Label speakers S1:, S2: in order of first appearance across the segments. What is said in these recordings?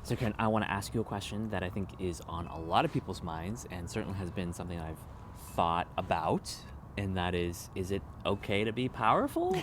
S1: So Karen, I want to ask you a question that I think is on a lot of people's minds and certainly has been something I've thought about. And that is it okay to be powerful?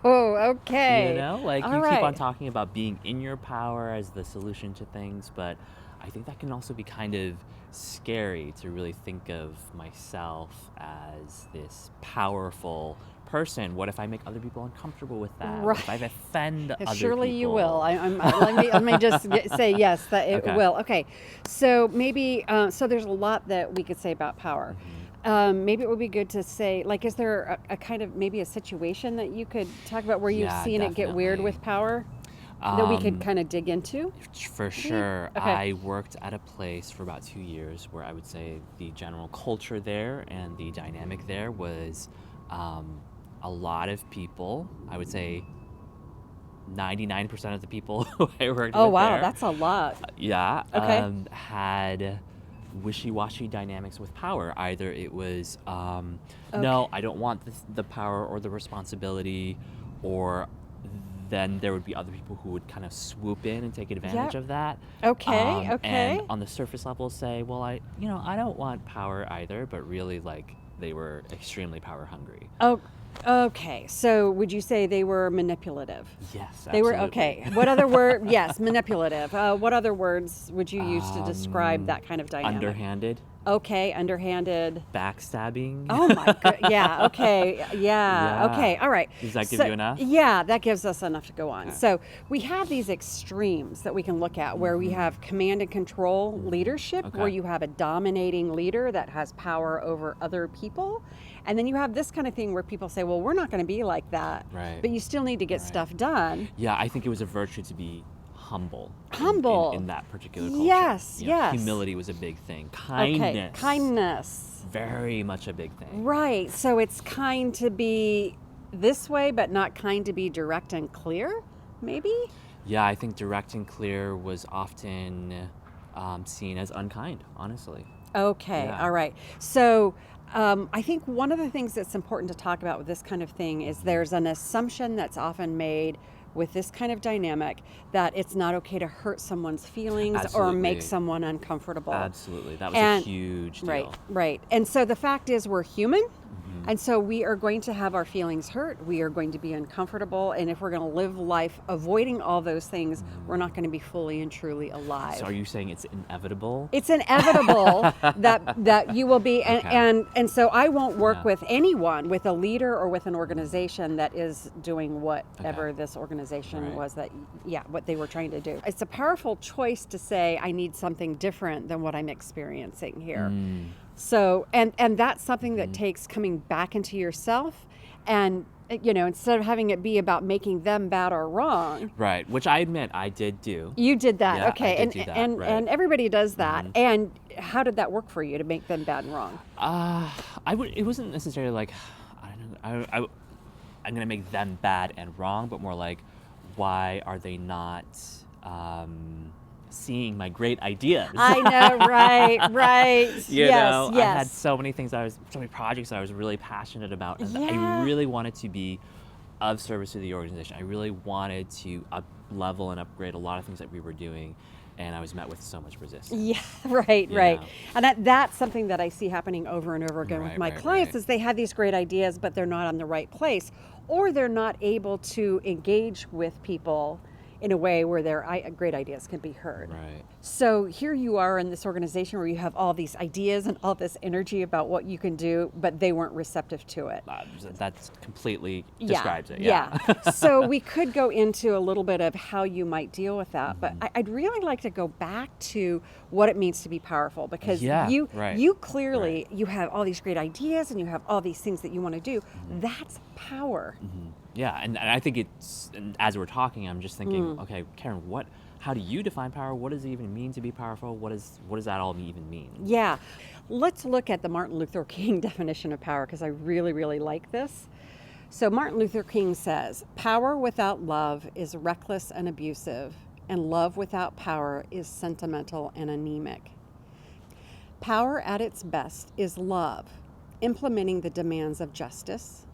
S2: Oh, okay.
S1: Like
S2: All
S1: you keep on
S2: right.
S1: talking about being in your power as the solution to things, but I think that can also be kind of scary to really think of myself as this powerful person. What if I make other people uncomfortable with that? What if I
S2: Right.
S1: offend other
S2: Surely you will.
S1: people?
S2: Let me just say yes, that it
S1: Okay.
S2: will. Okay. So maybe, so there's a lot that we could say about power. Maybe it would be good to say, like, is there a kind of maybe a situation that you could talk about where you've
S1: Yeah,
S2: seen it get weird
S1: definitely.
S2: with power that we could
S1: Um,
S2: kind of dig into?
S1: For sure.
S2: Okay.
S1: I worked at a place for about 2 years where I would say the general culture there and the dynamic there was a lot of people, I would say 99% of the people who I worked
S2: Oh,
S1: with
S2: wow.
S1: there,
S2: That's a lot.
S1: yeah,
S2: Okay.
S1: had wishy-washy dynamics with power. Either it was,
S2: Okay.
S1: no, I don't want the power or the responsibility, or then there would be other people who would kind of swoop in and take advantage
S2: Yep.
S1: of that.
S2: Okay.
S1: And
S2: Okay.
S1: on the surface level say, well, I don't want power either, but really like they were extremely power hungry.
S2: Oh, okay. So would you say they were manipulative?
S1: Yes,
S2: They were
S1: absolutely.
S2: okay. What other word? Yes, manipulative. What other words would you use to describe
S1: Um,
S2: that kind of dynamic?
S1: Underhanded,
S2: Okay, underhanded.
S1: backstabbing.
S2: Oh my god. Yeah. Okay. Yeah. Okay.
S1: Yeah.
S2: All right.
S1: Does that give
S2: So
S1: you enough?
S2: yeah, that gives us enough to go on.
S1: Okay.
S2: So we have these extremes that we can look at, where we have command and control leadership, where
S1: Okay.
S2: you have a dominating leader that has power over other people, and then you have this kind of thing where people say, "Well, we're not going to be like that,"
S1: Right.
S2: but you still need to get
S1: Right.
S2: stuff done.
S1: Yeah, I think it was a virtue to be humble.
S2: Humble.
S1: In that particular culture.
S2: Yes. Yes.
S1: Humility was a big thing.
S2: Okay.
S1: Kindness.
S2: Kindness.
S1: Very much a big thing.
S2: Right. So it's kind to be this way, but not kind to be direct and clear, maybe?
S1: Yeah, I think direct and clear was often seen as unkind, honestly.
S2: Okay.
S1: Yeah.
S2: All right. So I think one of the things that's important to talk about with this kind of thing is there's an assumption that's often made with this kind of dynamic that it's not okay to hurt someone's feelings or make
S1: Absolutely.
S2: someone uncomfortable.
S1: Absolutely. That was
S2: And-
S1: a huge deal.
S2: Right, right. And so the fact is, we're human. And so we are going to have our feelings hurt. We are going to be uncomfortable. And if we're going to live life avoiding all those things, we're not going to be fully and truly alive.
S1: So are you saying it's inevitable?
S2: It's inevitable that you will be, and,
S1: Okay.
S2: and so I won't work
S1: Yeah.
S2: with anyone, with a leader or with an organization that is doing whatever
S1: Okay.
S2: this organization
S1: Right.
S2: was what they were trying to do. It's a powerful choice to say, I need something different than what I'm experiencing here. So, and that's something that takes coming back into yourself, and instead of having it be about making them bad or wrong.
S1: Right, which I admit I did do.
S2: You did that,
S1: Yeah, I
S2: okay,
S1: did
S2: and
S1: do that,
S2: and
S1: right.
S2: and everybody does that. And how did that work for you to make them bad and wrong?
S1: It wasn't necessarily like, I don't know, I'm gonna make them bad and wrong, but more like, why are they not seeing my great ideas?
S2: I know, right.
S1: You
S2: yes,
S1: know,
S2: yes.
S1: I had so many projects that I was really passionate about, and
S2: Yeah.
S1: I really wanted to be of service to the organization. I really wanted to up level and upgrade a lot of things that we were doing, and I was met with so much resistance.
S2: Yeah, right.
S1: You know.
S2: And that's something that I see happening over and over again with
S1: Right,
S2: my
S1: right,
S2: clients,
S1: right.
S2: is they have these great ideas, but they're not on the right place, or they're not able to engage with people in a way where their great ideas can be heard.
S1: Right.
S2: So here you are in this organization where you have all these ideas and all this energy about what you can do, but they weren't receptive to it.
S1: That completely describes it.
S2: Yeah. So we could go into a little bit of how you might deal with that, but I'd really like to go back to what it means to be powerful, because you clearly, you have all these great ideas and you have all these things that you want to do. That's power.
S1: Yeah, and I think and as we're talking, I'm just thinking, okay, Karen, how do you define power? What does it even mean to be powerful? What does that all even mean?
S2: Yeah. Let's look at the Martin Luther King definition of power, because I really, really like this. So Martin Luther King says, power without love is reckless and abusive, and love without power is sentimental and anemic. Power at its best is love, implementing the demands of justice,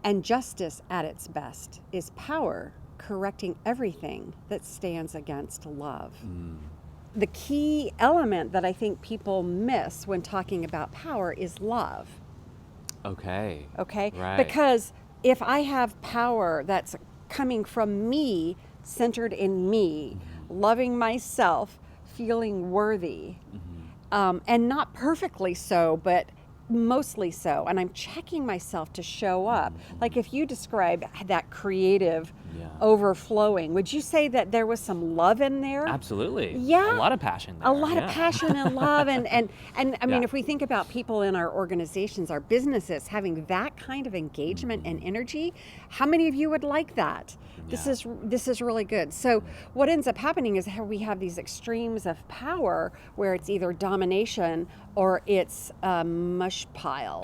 S2: and justice at its best is power, correcting everything that stands against love. the key element that I think people miss when talking about power is love.
S1: Okay.
S2: Okay?
S1: Right.
S2: Because if I have power that's coming from me, centered in me, loving myself, feeling worthy, and not perfectly so, but mostly so, and I'm checking myself to show up. Like if you describe that creative
S1: Yeah.
S2: overflowing, would you say that there was some love in there?
S1: Absolutely.
S2: Yeah.
S1: A lot of passion there.
S2: A lot of
S1: Yeah.
S2: passion and love, and I mean,
S1: Yeah.
S2: if we think about people in our organizations, our businesses having that kind of engagement and energy, how many of you would like that?
S1: Yeah.
S2: This is really good. So what ends up happening is how we have these extremes of power where it's either domination or it's a mush pile.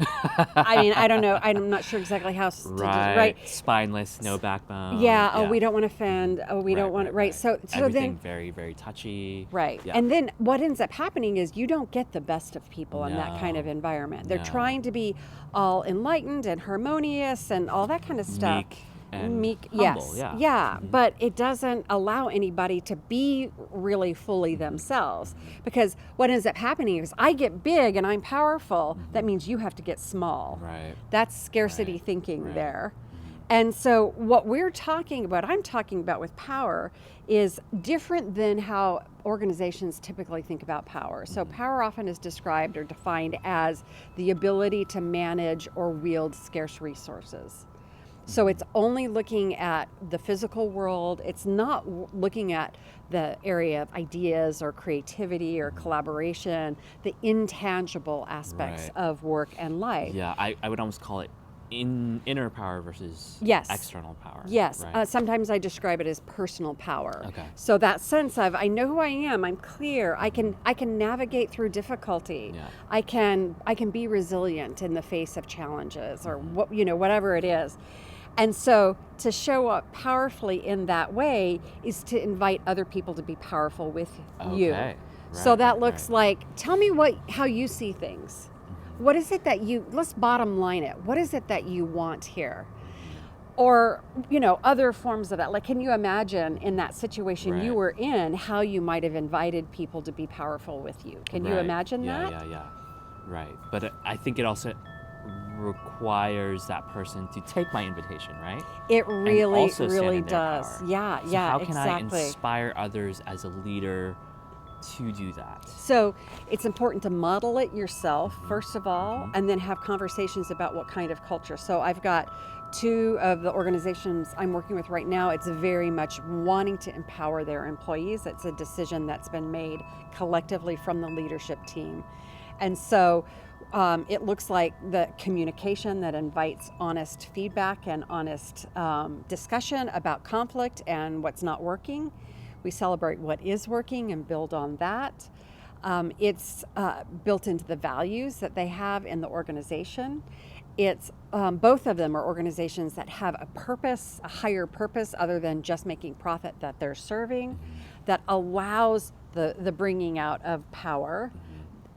S2: I mean, I don't know. I'm not sure exactly how to
S1: Right. Spineless, no backbone.
S2: Yeah. Oh, we don't want to offend. Oh, we don't want to. Right. So
S1: everything
S2: then.
S1: very, very touchy.
S2: Right.
S1: Yeah.
S2: And then what ends up happening is you don't get the best of people in that kind of
S1: No.
S2: environment. They're
S1: No.
S2: trying to be all enlightened and harmonious and all that kind of stuff.
S1: Meek and
S2: yes.
S1: humble,
S2: Yeah. But it doesn't allow anybody to be really fully themselves. Because what ends up happening is I get big and I'm powerful. That means you have to get small.
S1: Right.
S2: That's scarcity
S1: Right.
S2: thinking
S1: Right.
S2: there. And so what I'm talking about with power is different than how organizations typically think about power. So power often is described or defined as the ability to manage or wield scarce resources. So it's only looking at the physical world. It's not looking at the area of ideas or creativity or collaboration, the intangible aspects
S1: Right.
S2: of work and life.
S1: Yeah, I would almost call it inner power versus
S2: Yes.
S1: external power.
S2: Yes.
S1: Right.
S2: Sometimes I describe it as personal power.
S1: Okay.
S2: So that sense of I know who I am. I'm clear. I can navigate through difficulty.
S1: Yeah.
S2: I can be resilient in the face of challenges or whatever it is. And so to show up powerfully in that way is to invite other people to be powerful with you.
S1: Okay.
S2: So
S1: Right,
S2: that
S1: right,
S2: looks
S1: right.
S2: like, tell me how you see things. What is it that let's bottom line it. What is it that you want here? Or, other forms of that. Like, can you imagine in that situation you
S1: Right.
S2: were in, how you might have invited people to be powerful with you? Can you
S1: Right.
S2: imagine that?
S1: Yeah. Right. But I think it also requires that person to take my invitation, right?
S2: It
S1: And
S2: really,
S1: also stand
S2: really
S1: in their
S2: does.
S1: power.
S2: Yeah,
S1: So
S2: yeah,
S1: how can
S2: exactly.
S1: I inspire others as a leader to do that?
S2: So it's important to model it yourself, first of all, and then have conversations about what kind of culture. So I've got 2 of the organizations I'm working with right now. It's very much wanting to empower their employees. It's a decision that's been made collectively from the leadership team. And so it looks like the communication that invites honest feedback and honest discussion about conflict and what's not working. We celebrate what is working and build on that. It's built into the values that they have in the organization. It's both of them are organizations that have a purpose, a higher purpose other than just making profit that they're serving, that allows the bringing out of power.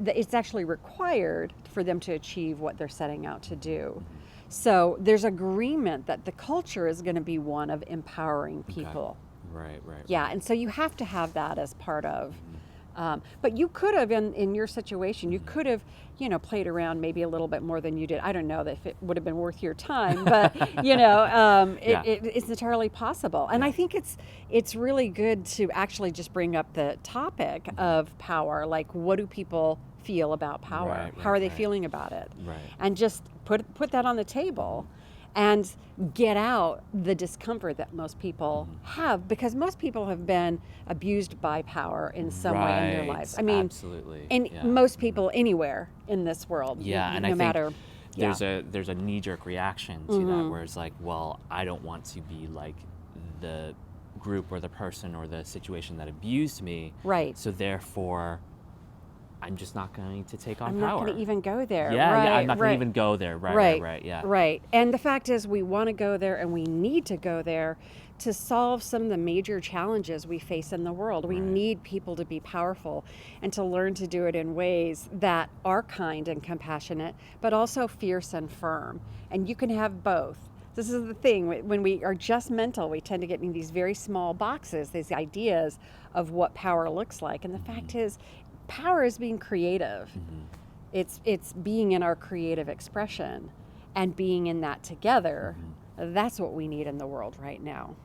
S2: It's actually required for them to achieve what they're setting out to do. So there's agreement that the culture is going to be one of empowering people.
S1: Right.
S2: Yeah, and so you have to have that as part of. But you could have, in your situation, you could have, played around maybe a little bit more than you did. I don't know if it would have been worth your time, but it's entirely possible. And I think it's really good to actually just bring up the topic of power. Like, what do people feel about power?
S1: Right,
S2: How are they
S1: right.
S2: feeling about it?
S1: Right.
S2: And just put that on the table. And get out the discomfort that most people have, because most people have been abused by power in some way in their
S1: Right.
S2: lives. I mean,
S1: Absolutely.
S2: and
S1: Yeah.
S2: most people anywhere in this world.
S1: Yeah, and
S2: no
S1: I think
S2: matter.
S1: there's a knee-jerk reaction to that where it's like, well, I don't want to be like the group or the person or the situation that abused me.
S2: Right.
S1: So therefore, I'm just not going to take on
S2: I'm
S1: power.
S2: not going to even go there.
S1: Yeah,
S2: right,
S1: I'm not going
S2: right.
S1: to even go there. Right. Yeah.
S2: Right. And the fact is, we want to go there and we need to go there to solve some of the major challenges we face in the world. We
S1: Right.
S2: need people to be powerful and to learn to do it in ways that are kind and compassionate, but also fierce and firm. And you can have both. This is the thing. When we are just mental, we tend to get in these very small boxes, these ideas of what power looks like. And the fact is, power is being creative. It's being in our creative expression and being in that together. That's what we need in the world right now.